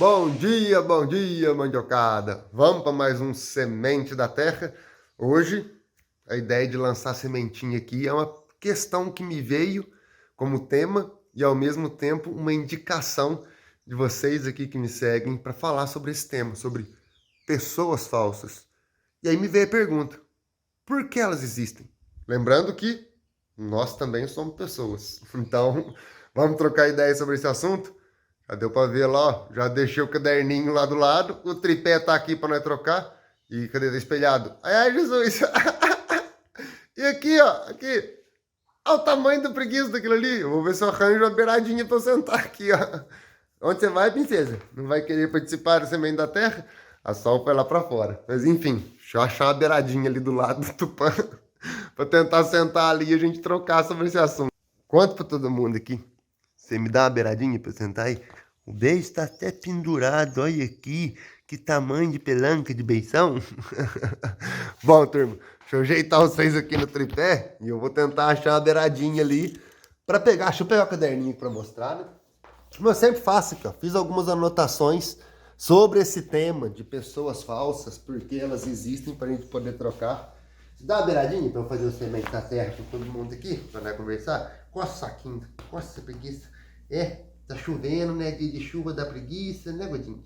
Bom dia, mandiocada! Vamos para mais um Semente da Terra. Hoje, a ideia de lançar sementinha aqui é uma questão que me veio como tema e, ao mesmo tempo, uma indicação de vocês aqui que me seguem para falar sobre esse tema, sobre pessoas falsas. E aí me veio a pergunta, por que elas existem? Lembrando que nós também somos pessoas. Então, vamos trocar ideia sobre esse assunto? Já deu para ver lá, ó. Já deixei o caderninho lá do lado. O tripé tá aqui para nós trocar. E cadê o espelhado? Ai, Jesus! E aqui, ó. Aqui. Olha o tamanho da preguiça daquilo ali. Eu vou ver se eu arranjo uma beiradinha para eu sentar aqui, ó. Onde você vai, princesa? Não vai querer participar do Semente da Terra? A Sol foi lá para fora. Mas enfim, deixa eu achar uma beiradinha ali do lado do Tupã. Para tentar sentar ali e a gente trocar sobre esse assunto. Conta para todo mundo aqui. Você me dá uma beiradinha para sentar aí? O beijo está até pendurado, olha aqui, que tamanho de pelanca de beição. Bom, turma, deixa eu ajeitar vocês aqui no tripé e eu vou tentar achar uma beiradinha ali para pegar. Deixa eu pegar o caderninho para mostrar, né? Como eu sempre faço aqui, ó, fiz algumas anotações sobre esse tema de pessoas falsas, porque elas existem para a gente poder trocar. Dá uma beiradinha para eu fazer o Semente da Terra com todo mundo aqui, para nós conversar? Costa o saquinho, costa essa preguiça. Tá chovendo, né? Dia de chuva da preguiça, né, Godinho?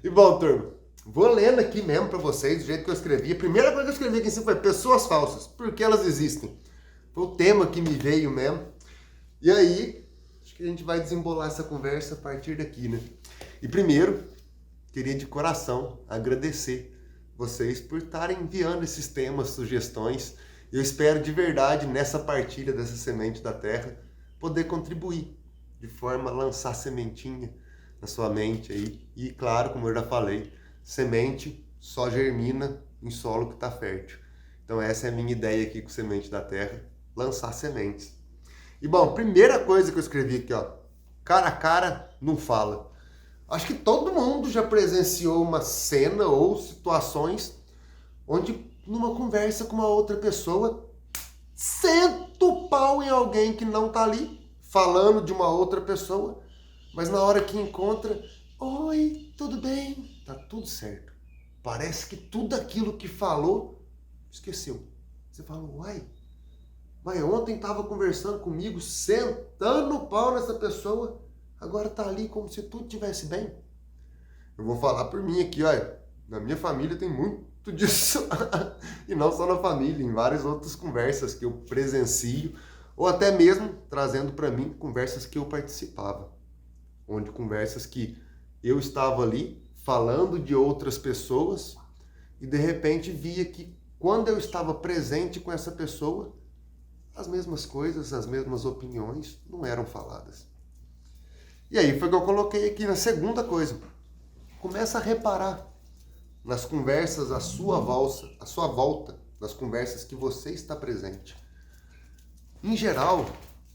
E bom, turma, vou lendo aqui mesmo pra vocês, do jeito que eu escrevi. A primeira coisa que eu escrevi aqui em cima foi pessoas falsas. Por que elas existem? Foi o tema que me veio mesmo. E aí, acho que a gente vai desembolar essa conversa a partir daqui, né? E primeiro, queria de coração agradecer vocês por estarem enviando esses temas, sugestões. Eu espero de verdade, nessa partilha dessa Semente da Terra, poder contribuir de forma a lançar sementinha na sua mente aí. E claro, como eu já falei, semente só germina em solo que está fértil. Então essa é a minha ideia aqui com Semente da Terra, lançar sementes. E bom, primeira coisa que eu escrevi aqui, ó, cara a cara não fala. Acho que todo mundo já presenciou uma cena ou situações onde numa conversa com uma outra pessoa senta o pau em alguém que não tá ali, falando de uma outra pessoa, mas na hora que encontra, oi, tudo bem? Tá tudo certo. Parece que tudo aquilo que falou, esqueceu. Você fala, uai, mas ontem tava conversando comigo, sentando o pau nessa pessoa, agora tá ali como se tudo estivesse bem. Eu vou falar por mim aqui, olha, na minha família tem muito disso, e não só na família, em várias outras conversas que eu presencio, ou até mesmo trazendo para mim conversas que eu participava, onde conversas que eu estava ali falando de outras pessoas e de repente via que quando eu estava presente com essa pessoa, as mesmas coisas, as mesmas opiniões não eram faladas. E aí foi que eu coloquei aqui na segunda coisa. Começa a reparar nas conversas à sua volta, nas conversas que você está presente. Em geral,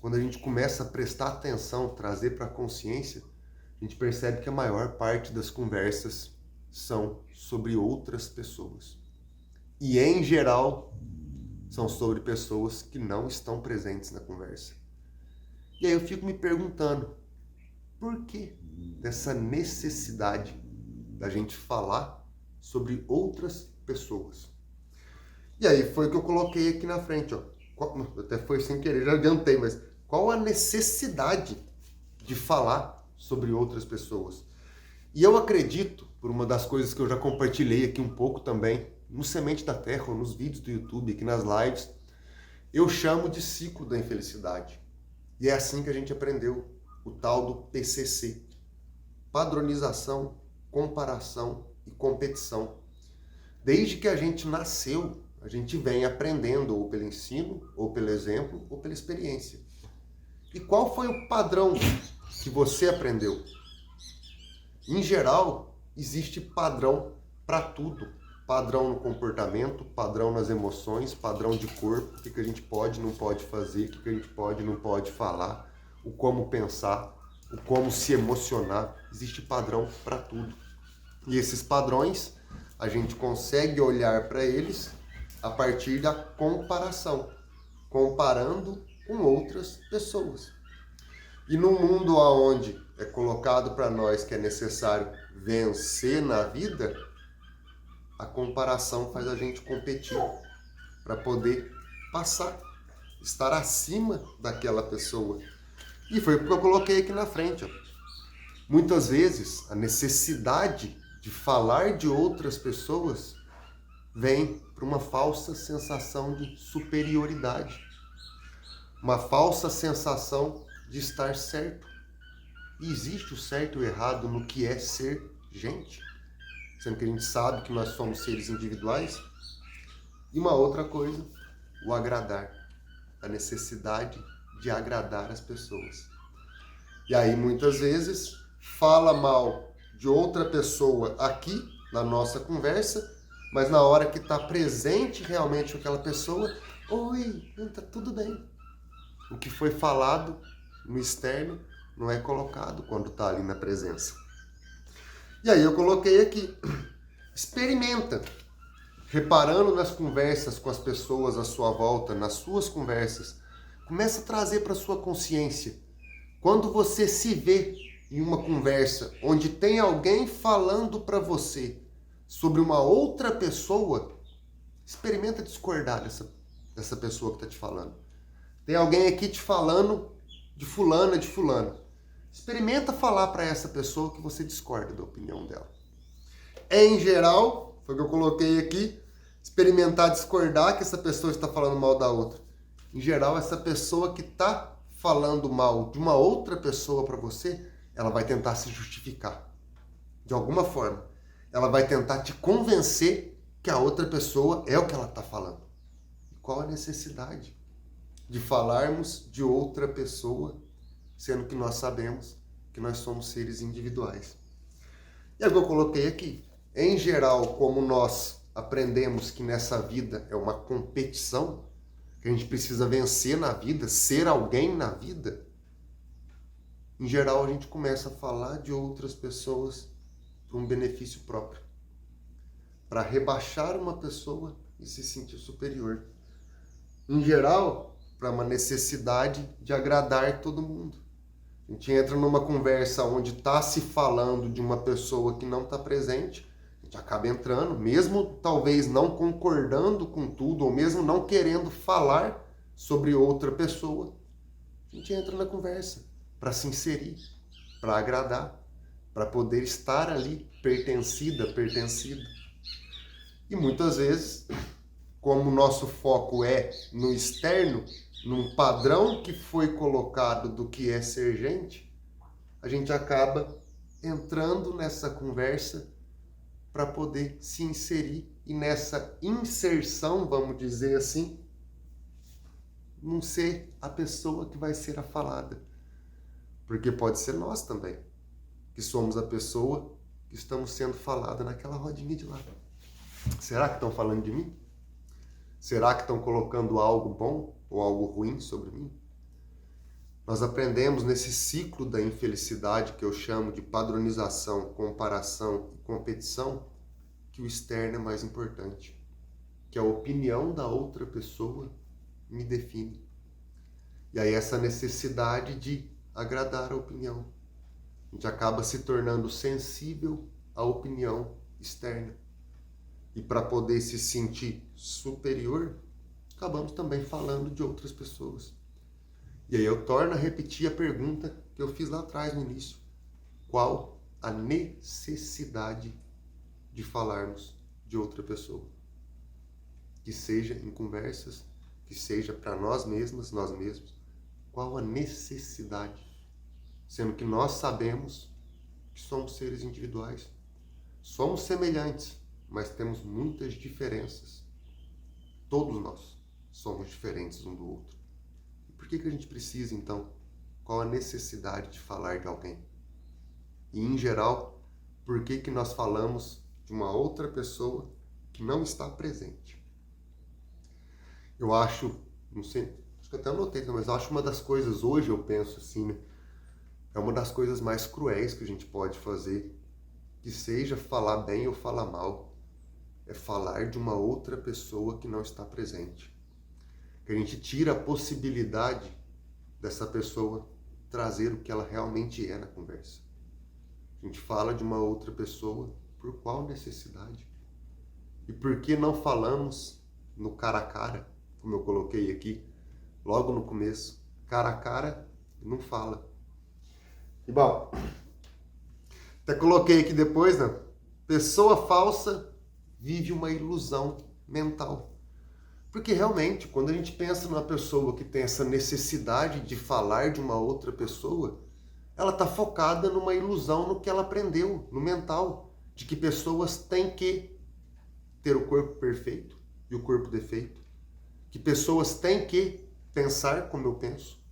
quando a gente começa a prestar atenção, trazer para a consciência, a gente percebe que a maior parte das conversas são sobre outras pessoas. E, em geral, são sobre pessoas que não estão presentes na conversa. E aí eu fico me perguntando, por que dessa necessidade da gente falar sobre outras pessoas? E aí foi o que eu coloquei aqui na frente, ó. Até foi sem querer, já adiantei, mas qual a necessidade de falar sobre outras pessoas? E eu acredito, por uma das coisas que eu já compartilhei aqui um pouco também, no Semente da Terra, ou nos vídeos do YouTube, aqui nas lives, eu chamo de ciclo da infelicidade. E é assim que a gente aprendeu o tal do PCC. Padronização, comparação e competição. Desde que a gente nasceu, a gente vem aprendendo ou pelo ensino, ou pelo exemplo, ou pela experiência. E qual foi o padrão que você aprendeu? Em geral, existe padrão para tudo. Padrão no comportamento, padrão nas emoções, padrão de corpo, o que a gente pode e não pode fazer, o que a gente pode e não pode falar, o como pensar, o como se emocionar. Existe padrão para tudo. E esses padrões, a gente consegue olhar para eles a partir da comparação, comparando com outras pessoas. E num mundo onde é colocado para nós que é necessário vencer na vida, a comparação faz a gente competir para poder passar, estar acima daquela pessoa. E foi o que eu coloquei aqui na frente. Ó. Muitas vezes a necessidade de falar de outras pessoas vem para uma falsa sensação de superioridade, uma falsa sensação de estar certo. E existe o certo e o errado no que é ser gente, sendo que a gente sabe que nós somos seres individuais. E uma outra coisa, o agradar, a necessidade de agradar as pessoas. E aí muitas vezes fala mal de outra pessoa aqui na nossa conversa, mas na hora que está presente realmente aquela pessoa, oi, tá tudo bem. O que foi falado no externo não é colocado quando está ali na presença. E aí eu coloquei aqui, experimenta, reparando nas conversas com as pessoas à sua volta, nas suas conversas, começa a trazer para sua consciência. Quando você se vê em uma conversa onde tem alguém falando para você sobre uma outra pessoa, experimenta discordar dessa pessoa que está te falando. Tem alguém aqui te falando de fulana, de fulano. Experimenta falar para essa pessoa que você discorda da opinião dela. Em geral, foi o que eu coloquei aqui, experimentar discordar que essa pessoa está falando mal da outra. Em geral, essa pessoa que está falando mal de uma outra pessoa para você, ela vai tentar se justificar. De alguma forma. Ela vai tentar te convencer que a outra pessoa é o que ela está falando. E qual a necessidade de falarmos de outra pessoa, sendo que nós sabemos que nós somos seres individuais? E é o que eu coloquei aqui. Em geral, como nós aprendemos que nessa vida é uma competição, que a gente precisa vencer na vida, ser alguém na vida, em geral a gente começa a falar de outras pessoas para um benefício próprio, para rebaixar uma pessoa e se sentir superior. Em geral, para uma necessidade de agradar todo mundo. A gente entra numa conversa onde está se falando de uma pessoa que não está presente, a gente acaba entrando, mesmo talvez não concordando com tudo, ou mesmo não querendo falar sobre outra pessoa, a gente entra na conversa para se inserir, para agradar, para poder estar ali pertencido. E muitas vezes, como o nosso foco é no externo, num padrão que foi colocado do que é ser gente, a gente acaba entrando nessa conversa para poder se inserir e nessa inserção, vamos dizer assim, não ser a pessoa que vai ser a falada. Porque pode ser nós também, que somos a pessoa que estamos sendo falada naquela rodinha de lá. Será que estão falando de mim? Será que estão colocando algo bom ou algo ruim sobre mim? Nós aprendemos nesse ciclo da infelicidade que eu chamo de padronização, comparação e competição, que o externo é mais importante, que a opinião da outra pessoa me define. E aí essa necessidade de agradar a opinião, a gente acaba se tornando sensível à opinião externa. E para poder se sentir superior, acabamos também falando de outras pessoas. E aí eu torno a repetir a pergunta que eu fiz lá atrás no início. Qual a necessidade de falarmos de outra pessoa? Que seja em conversas, que seja para nós mesmas, nós mesmos. Qual a necessidade? Sendo que nós sabemos que somos seres individuais. Somos semelhantes, mas temos muitas diferenças. Todos nós somos diferentes um do outro. E por que a gente precisa, então? Qual a necessidade de falar de alguém? E, em geral, por que nós falamos de uma outra pessoa que não está presente? Eu acho, não sei, acho que até anotei, mas eu acho uma das coisas, hoje eu penso assim, né? É uma das coisas mais cruéis que a gente pode fazer, que seja falar bem ou falar mal, é falar de uma outra pessoa que não está presente. Que a gente tira a possibilidade dessa pessoa trazer o que ela realmente é na conversa. A gente fala de uma outra pessoa por qual necessidade? E por que não falamos no cara a cara, como eu coloquei aqui, logo no começo? Cara a cara não fala. E bom, até coloquei aqui depois, né? Pessoa falsa vive uma ilusão mental. Porque realmente, quando a gente pensa numa pessoa que tem essa necessidade de falar de uma outra pessoa, ela está focada numa ilusão no que ela aprendeu, no mental, de que pessoas têm que ter o corpo perfeito e o corpo defeito, que pessoas têm que pensar como eu penso,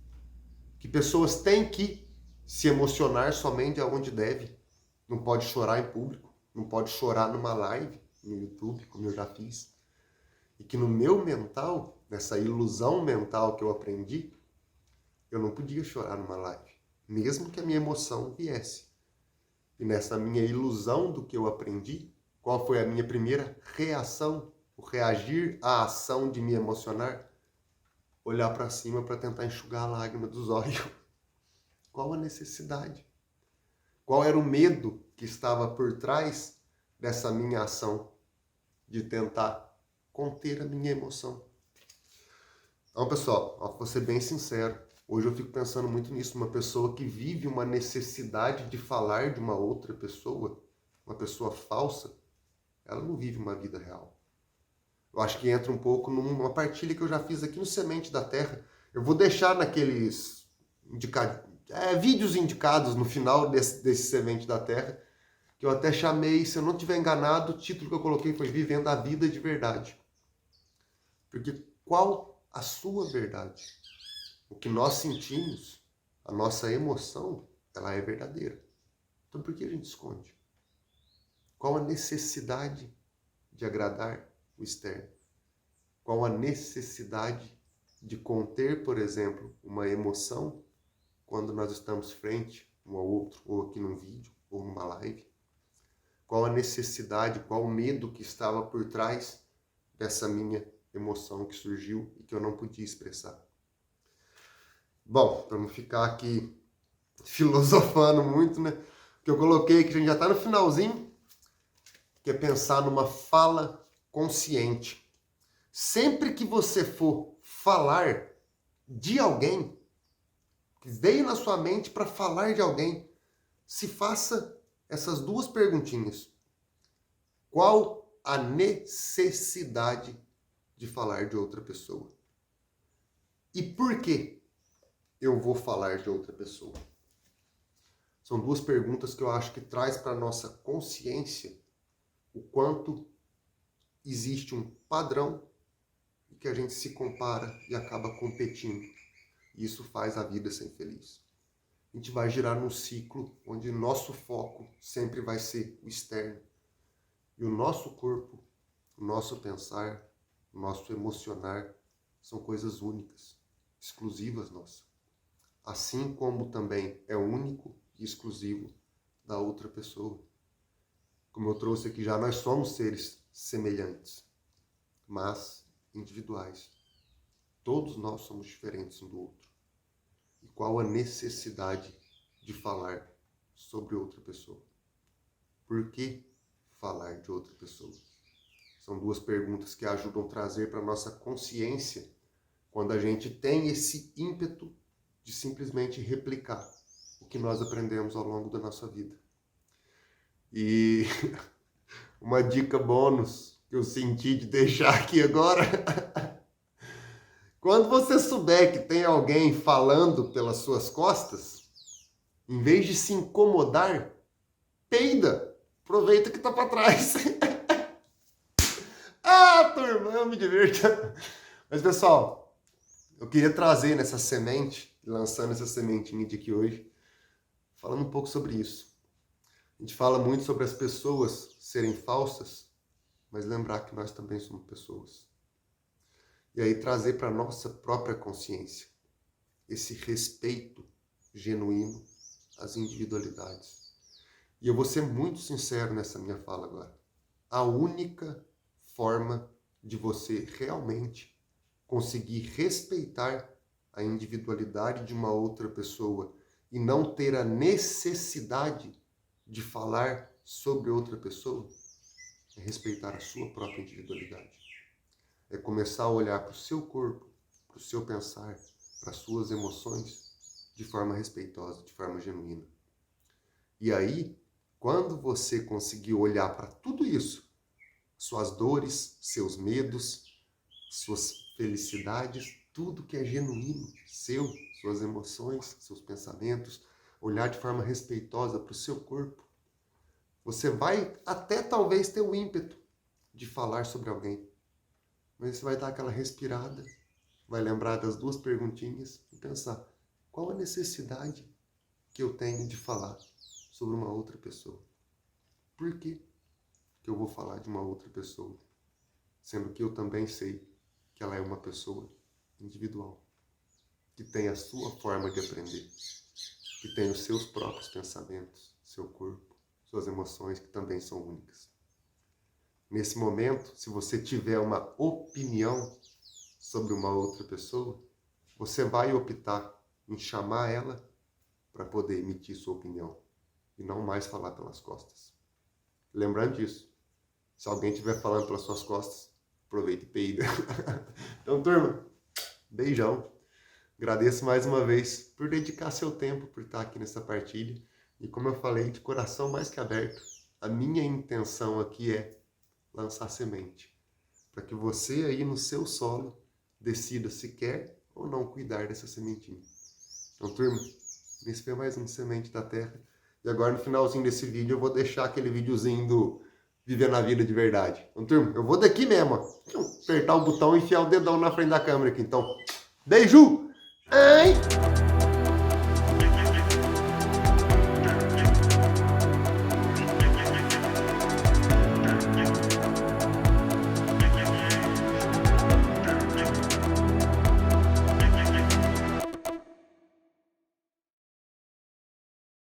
que pessoas têm que se emocionar somente aonde deve, não pode chorar em público, não pode chorar numa live no YouTube, como eu já fiz. E que no meu mental, nessa ilusão mental que eu aprendi, eu não podia chorar numa live, mesmo que a minha emoção viesse. E nessa minha ilusão do que eu aprendi, qual foi a minha primeira reação? O reagir à ação de me emocionar? Olhar para cima para tentar enxugar a lágrima dos olhos. Qual a necessidade? Qual era o medo que estava por trás dessa minha ação de tentar conter a minha emoção? Então, pessoal, vou ser bem sincero, hoje eu fico pensando muito nisso, uma pessoa que vive uma necessidade de falar de uma outra pessoa, uma pessoa falsa, ela não vive uma vida real. Eu acho que entra um pouco numa partilha que eu já fiz aqui no Semente da Terra. Eu vou deixar naqueles vídeos indicados no final desse Semente da Terra, que eu até chamei, se eu não estiver enganado, o título que eu coloquei foi Vivendo a Vida de Verdade. Porque qual a sua verdade? O que nós sentimos, a nossa emoção, ela é verdadeira. Então por que a gente esconde? Qual a necessidade de agradar o externo? Qual a necessidade de conter, por exemplo, uma emoção quando nós estamos frente um ao outro, ou aqui num vídeo, ou numa live? Qual a necessidade, qual o medo que estava por trás dessa minha emoção que surgiu e que eu não podia expressar? Bom, para não ficar aqui filosofando muito, né? O que eu coloquei que a gente já está no finalzinho, que é pensar numa fala consciente. Sempre que você for falar de alguém, que veio na sua mente para falar de alguém, se faça essas duas perguntinhas. Qual a necessidade de falar de outra pessoa? E por que eu vou falar de outra pessoa? São duas perguntas que eu acho que traz para a nossa consciência o quanto existe um padrão e que a gente se compara e acaba competindo. E isso faz a vida ser infeliz. A gente vai girar num ciclo onde nosso foco sempre vai ser o externo. E o nosso corpo, o nosso pensar, o nosso emocionar são coisas únicas, exclusivas nossas. Assim como também é único e exclusivo da outra pessoa. Como eu trouxe aqui já, nós somos seres semelhantes, mas individuais. Todos nós somos diferentes um do outro. E qual a necessidade de falar sobre outra pessoa? Por que falar de outra pessoa? São duas perguntas que ajudam a trazer para a nossa consciência quando a gente tem esse ímpeto de simplesmente replicar o que nós aprendemos ao longo da nossa vida. E uma dica bônus que eu senti de deixar aqui agora. Quando você souber que tem alguém falando pelas suas costas, em vez de se incomodar, peida. Aproveita que tá para trás. Ah, turma, eu me divirto. Mas, pessoal, eu queria trazer nessa semente, lançando essa sementinha de aqui hoje, falando um pouco sobre isso. A gente fala muito sobre as pessoas serem falsas, mas lembrar que nós também somos pessoas. E aí trazer para a nossa própria consciência esse respeito genuíno às individualidades. E eu vou ser muito sincero nessa minha fala agora. A única forma de você realmente conseguir respeitar a individualidade de uma outra pessoa e não ter a necessidade de falar sobre outra pessoa é respeitar a sua própria individualidade. É começar a olhar para o seu corpo, para o seu pensar, para as suas emoções de forma respeitosa, de forma genuína. E aí, quando você conseguir olhar para tudo isso, suas dores, seus medos, suas felicidades, tudo que é genuíno, suas emoções, seus pensamentos, olhar de forma respeitosa para o seu corpo, você vai até talvez ter o ímpeto de falar sobre alguém. Mas você vai dar aquela respirada, vai lembrar das duas perguntinhas e pensar, qual a necessidade que eu tenho de falar sobre uma outra pessoa? Por que eu vou falar de uma outra pessoa? Sendo que eu também sei que ela é uma pessoa individual, que tem a sua forma de aprender, que tem os seus próprios pensamentos, seu corpo, suas emoções, que também são únicas. Nesse momento, se você tiver uma opinião sobre uma outra pessoa, você vai optar em chamar ela para poder emitir sua opinião e não mais falar pelas costas. Lembrando disso, se alguém estiver falando pelas suas costas, aproveita e peida. Então, turma, beijão. Agradeço mais uma vez por dedicar seu tempo, por estar aqui nessa partilha. E como eu falei, de coração mais que aberto, a minha intenção aqui é lançar semente, para que você aí no seu solo decida se quer ou não cuidar dessa sementinha. Então, turma, esse foi mais um Semente da Terra. E agora, no finalzinho desse vídeo, eu vou deixar aquele videozinho do Vivendo a Vida de Verdade. Então, turma, eu vou daqui mesmo, ó, apertar o botão e enfiar o dedão na frente da câmera aqui. Então, beijo! Ai!